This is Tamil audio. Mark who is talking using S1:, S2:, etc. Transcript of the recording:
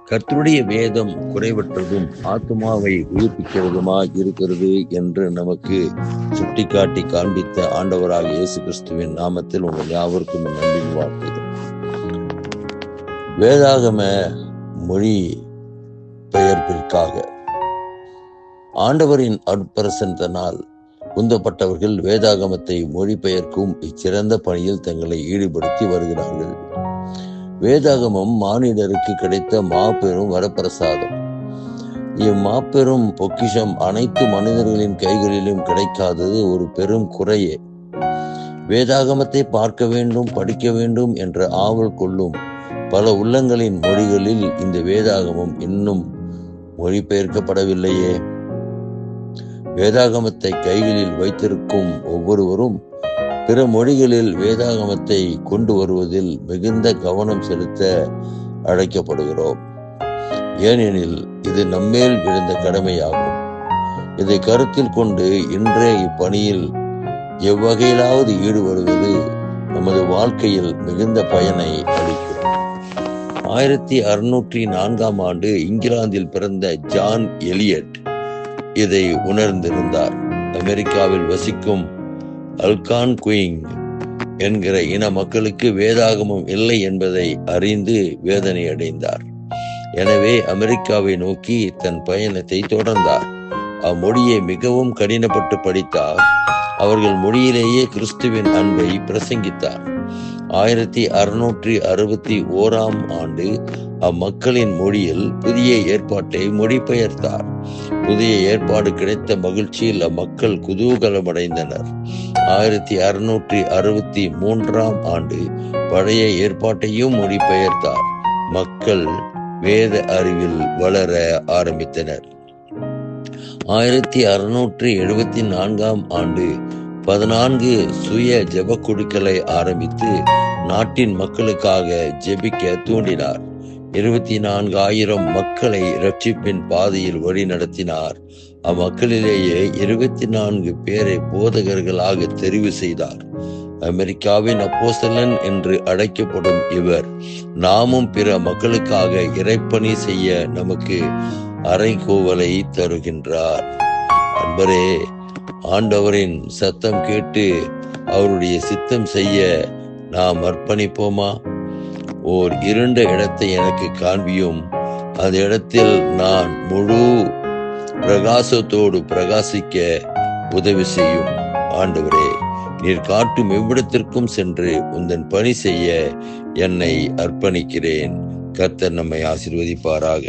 S1: கர்த்தருடைய வேதம் குறைவற்றதும் ஆத்துமாவை உயிர்ப்பிக்கிறதுமாய் இருக்கிறது என்று நமக்கு சுட்டிக்காட்டி காண்பித்த ஆண்டவராக இயேசு கிறிஸ்துவின் நாமத்தில் உங்கள் யாவருக்கும் நன்றி வாழ்த்துகிறேன். வேதாகம மொழி பெயர்ப்பிற்காக ஆண்டவரின் அருட்பிரசன்னத்தினால் உந்தப்பட்டவர்கள் வேதாகமத்தை மொழிபெயர்க்கும் இச்சிறந்த பணியில் தங்களை ஈடுபடுத்தி வருகிறார்கள். வேதாகமம் மானிடருக்கு கிடைத்த மாபெரும் வரப்பிரசாதம். இம்மாபெரும் பொக்கிஷம் அனைத்து மனிதர்களின் கைகளிலும் கிடைக்காதது ஒரு பெரும் குறையே. வேதாகமத்தை பார்க்க வேண்டும், படிக்க வேண்டும் என்ற ஆவல் கொள்ளும் பல உள்ளங்களின் மொழிகளில் இந்த வேதாகமம் இன்னும் மொழிபெயர்க்கப்படவில்லையே. வேதாகமத்தை கைகளில் வைத்திருக்கும் ஒவ்வொருவரும் பிற மொழிகளில் வேதாகமத்தை கொண்டு வருவதில் மிகுந்த கவனம் செலுத்த அழைக்கப்படுகிறோம். ஏனெனில் இது நம்மேல் விழுந்த கடமையாகும். இதை கருத்தில் கொண்டு இன்றைய இப்பணியில் எவ்வகையிலாவது ஈடுபடுவது நமது வாழ்க்கையில் மிகுந்த பயனை அளிக்கும். 1604 ஆண்டு இங்கிலாந்தில் பிறந்த ஜான் எலியட் இதை உணர்ந்திருந்தார். அமெரிக்காவில் வசிக்கும் அல்கான்குயிங் என்கிற இன மக்களுக்கு வேதாகமம் இல்லை என்பதை அறிந்து வேதனை அடைந்தார். எனவே அமெரிக்காவை நோக்கி தன் பயணத்தை தொடர்ந்தார். அம்மொழியை மிகவும் கடினப்பட்டு படித்தார். அவர்கள் மொழியிலேயே கிறிஸ்துவின் அன்பை பிரசங்கித்தார். 1661 ஆண்டு அம்மக்களின் மொழியில் புதிய ஏற்பாட்டை மொழிபெயர்த்தார். புதிய ஏற்பாடு கிடைத்த மகிழ்ச்சியில் அம்மக்கள் குதூகலமடைந்தனர். 1663 ஆண்டு பழைய ஏற்பாட்டையும் மொழிபெயர்த்தார். மக்கள் வேத அறிவில் வளர ஆரம்பித்தனர். 1674 ஆண்டு 14 சுய ஜெப குழுக்களை ஆரம்பித்து நாட்டின் மக்களுக்காக ஜெபிக்க தூண்டினார். 24,000 மக்களை இரட்சிப்பின் பாதையில் வழி நடத்தினார். அம்மக்களிலேயே 24 பேரை போதகர்களாக தெரிவு செய்தார். அமெரிக்காவின் அப்போஸ்தலன் என்று அழைக்கப்படும் இவர் நாமும் பிற மக்களுக்காக இறைப்பணி செய்ய நமக்கு அறைகூவலை தருகின்றார். அன்பரே, ஆண்டவரின் சத்தம் கேட்டு அவருடைய சித்தம் செய்ய நாம் அர்ப்பணிப்போமா? ஓர் இருண்ட இடத்தை எனக்கு காண்பியும், அந்த இடத்தில் நான் முழு பிரகாசத்தோடு பிரகாசிக்க உதவி செய்யும். ஆண்டவரே, நீர் காட்டும் எவ்விடத்திற்கும் சென்று உந்தன் பணி செய்ய என்னை அர்ப்பணிக்கிறேன். கர்த்தர் நம்மை ஆசீர்வதிப்பாராக.